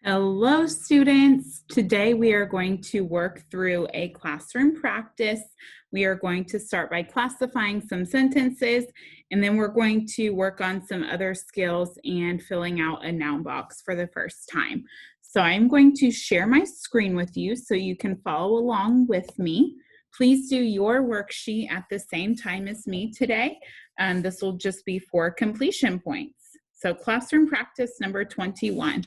Hello, students. Today we are going to work through a classroom practice. We are going to start by classifying some sentences, and then we're going to work on some other skills and filling out a noun box for the first time. So I'm going to share my screen with you so you can follow along with me. Please do your worksheet at the same time as me today. This will just be for completion points. So classroom practice number 21.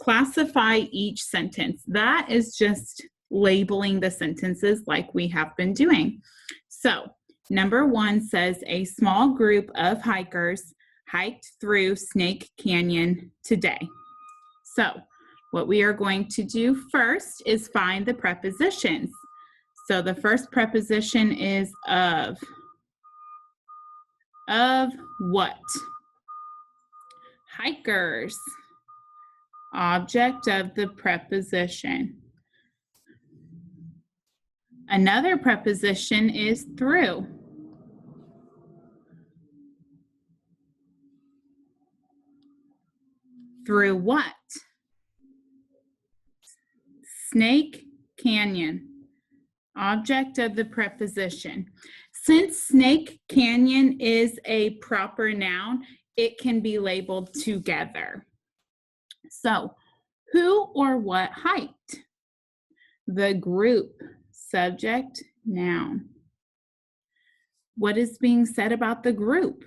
Classify each sentence. That is just labeling the sentences like we have been doing. So, number 1 says a small group of hikers hiked through Snake Canyon today. So, what we are going to do first is find the prepositions. So, the first preposition is of. Of what? Hikers. Object of the preposition. Another preposition is through. Through what? Snake Canyon. Object of the preposition. Since Snake Canyon is a proper noun, it can be labeled together. So, who or what hiked? The group, subject, noun. What is being said about the group?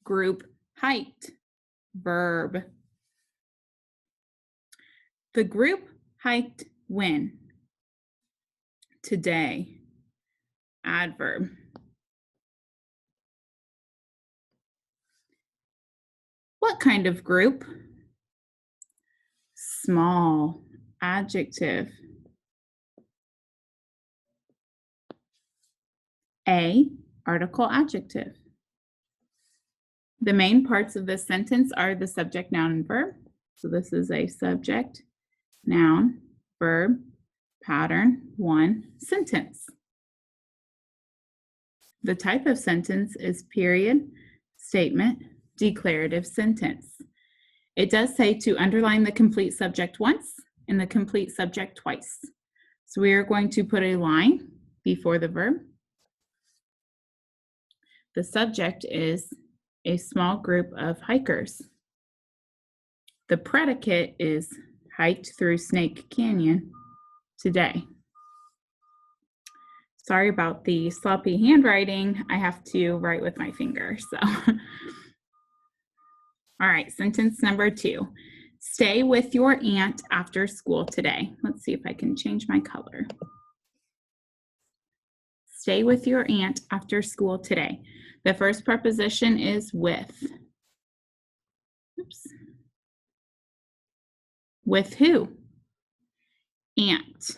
Group hiked, verb. The group hiked when? Today, adverb. What kind of group? Small, adjective. A, article, adjective. The main parts of this sentence are the subject, noun, and verb. So this is a subject, noun, verb, pattern, 1, sentence. The type of sentence is period, statement, declarative sentence. It does say to underline the complete subject once and the complete subject twice. So we are going to put a line before the verb. The subject is a small group of hikers. The predicate is hiked through Snake Canyon today. Sorry about the sloppy handwriting. I have to write with my finger, so. All right, sentence number 2. Stay with your aunt after school today. Let's see if I can change my color. Stay with your aunt after school today. The first preposition is with. Oops. With who? Aunt.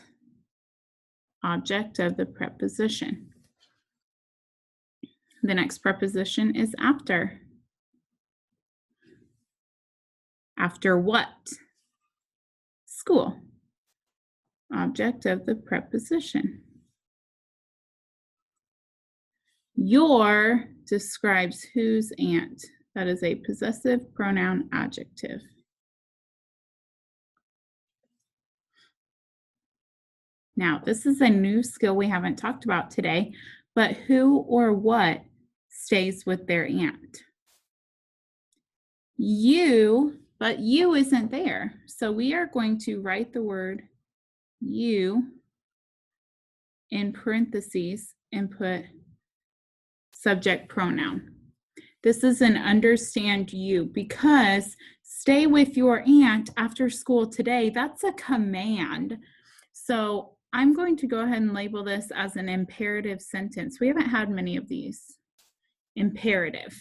Object of the preposition. The next preposition is after. After what? School. Object of the preposition. Your describes whose aunt. That is a possessive pronoun adjective. Now, this is a new skill we haven't talked about today, but who or what stays with their aunt? You, but you isn't there. So we are going to write the word you in parentheses and put subject pronoun. This is an understand you because stay with your aunt after school today. That's a command. So I'm going to go ahead and label this as an imperative sentence. We haven't had many of these. Imperative.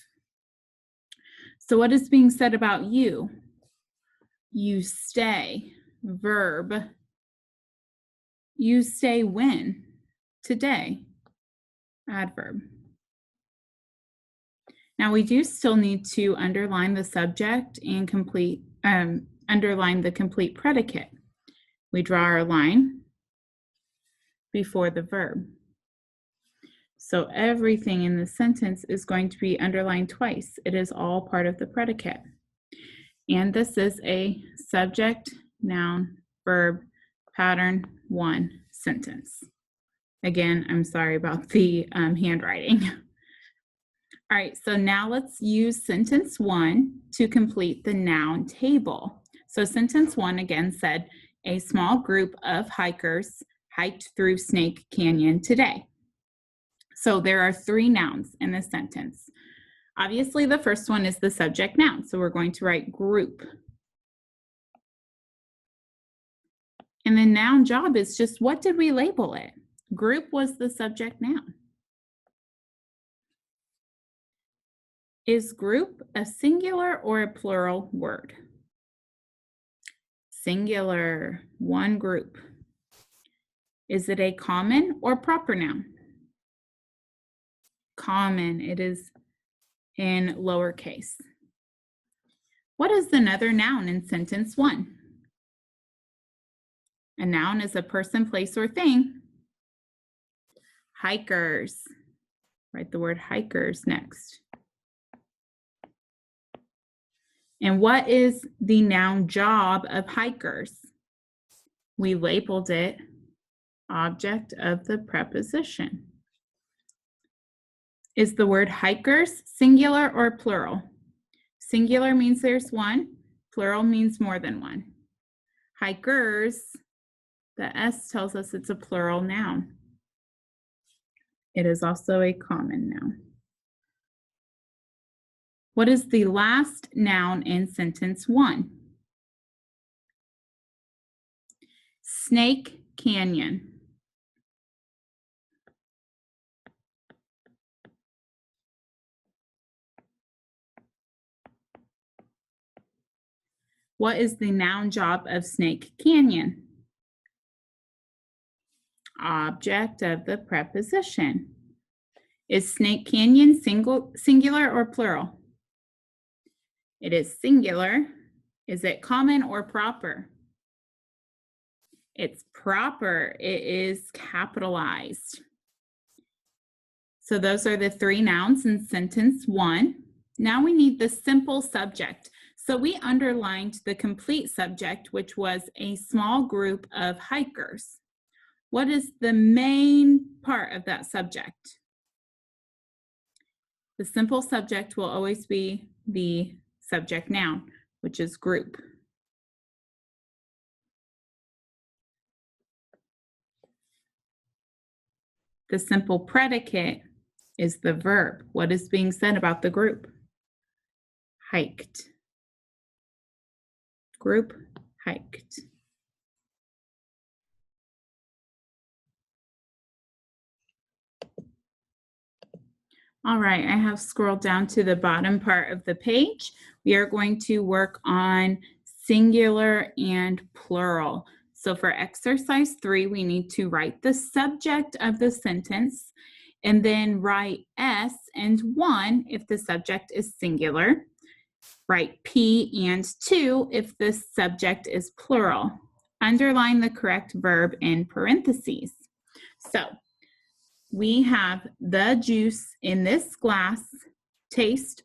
So what is being said about you? You stay. Verb. You stay when? Today. Adverb. Now we do still need to underline the subject and underline the complete predicate. We draw our line before the verb. So everything in the sentence is going to be underlined twice. It is all part of the predicate. And this is a subject, noun, verb, pattern 1 sentence. Again, I'm sorry about the handwriting. All right, so now let's use sentence 1 to complete the noun table. So sentence 1 again said, a small group of hikers hiked through Snake Canyon today. So there are 3 nouns in this sentence. Obviously, the first one is the subject noun, so we're going to write group. And the noun job is just, what did we label it? Group was the subject noun. Is group a singular or a plural word? Singular, one group. Is it a common or proper noun? Common, it is in lowercase. What is another noun in sentence 1? A noun is a person, place, or thing. Hikers. Write the word hikers next. And what is the noun job of hikers? We labeled it object of the preposition. Is the word hikers singular or plural? Singular means there's one, plural means more than one. Hikers, the S tells us it's a plural noun. It is also a common noun. What is the last noun in sentence 1? Snake Canyon. What is the noun job of Snake Canyon? Object of the preposition. Is Snake Canyon singular or plural? It is singular. Is it common or proper? It's proper. It is capitalized. So those are the 3 nouns in sentence 1. Now we need the simple subject. So we underlined the complete subject, which was a small group of hikers. What is the main part of that subject? The simple subject will always be the subject noun, which is group. The simple predicate is the verb. What is being said about the group? Hiked. Group hiked. All right, I have scrolled down to the bottom part of the page. We are going to work on singular and plural. So for exercise 3, we need to write the subject of the sentence and then write S and 1 if the subject is singular. Write P and 2 if the subject is plural. Underline the correct verb in parentheses. So we have the juice in this glass tastes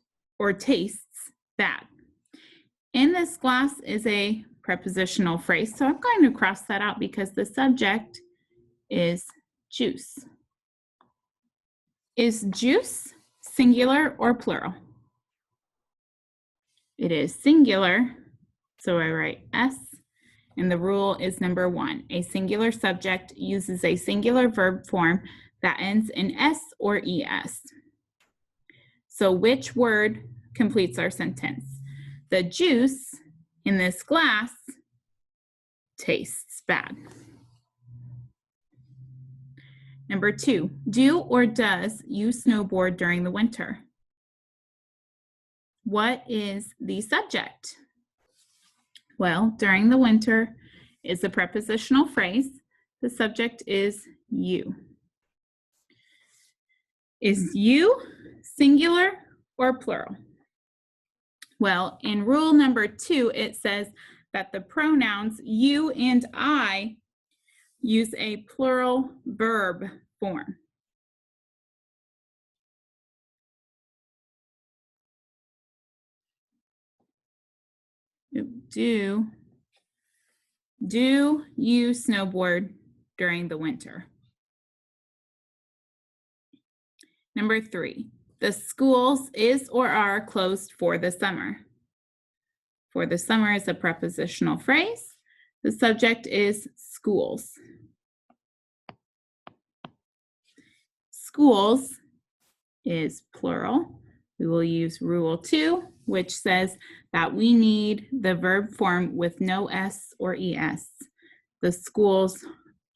bad. In this glass is a prepositional phrase, so I'm going to cross that out because the subject is juice. Is juice singular or plural? It is singular, so I write S, and the rule is number 1. A singular subject uses a singular verb form that ends in S or ES. So which word completes our sentence? The juice in this glass tastes bad. Number 2, do or does you snowboard during the winter? What is the subject? Well, during the winter is a prepositional phrase. The subject is you. Is you singular or plural? Well, in rule number 2, it says that the pronouns you and I use a plural verb form. Do you snowboard during the winter? Number 3, the schools is or are closed for the summer. For the summer is a prepositional phrase. The subject is schools. Schools is plural. We will use Rule 2, which says that we need the verb form with no S or ES. The schools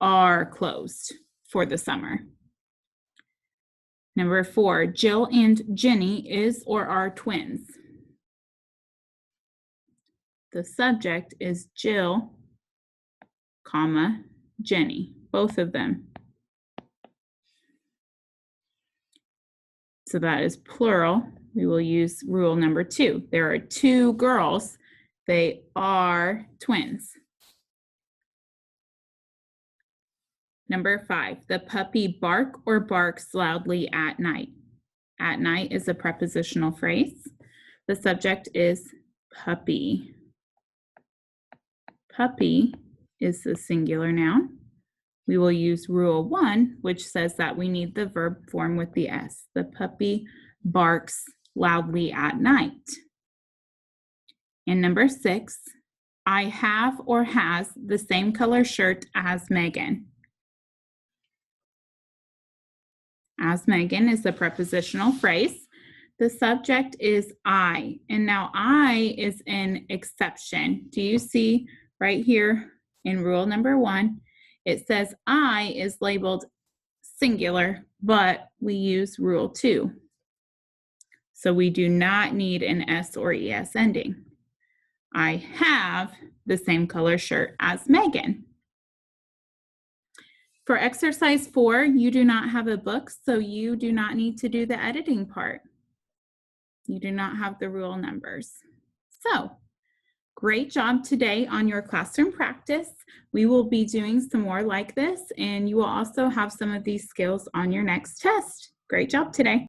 are closed for the summer. Number 4, Jill and Jenny is or are twins. The subject is Jill, comma, Jenny, both of them. So that is plural. We will use rule number 2. There are 2 girls. They are twins. Number 5, the puppy bark or barks loudly at night. At night is a prepositional phrase. The subject is puppy. Puppy is the singular noun. We will use Rule 1, which says that we need the verb form with the S. The puppy barks loudly at night. And number 6, I have or has the same color shirt as Megan. As Megan is a prepositional phrase. The subject is I, and now I is an exception. Do you see right here in rule number 1? It says I is labeled singular, but we use Rule 2. So we do not need an S or ES ending. I have the same color shirt as Megan. For exercise 4, you do not have a book, so you do not need to do the editing part. You do not have the rule numbers. So, great job today on your classroom practice. We will be doing some more like this, and you will also have some of these skills on your next test. Great job today.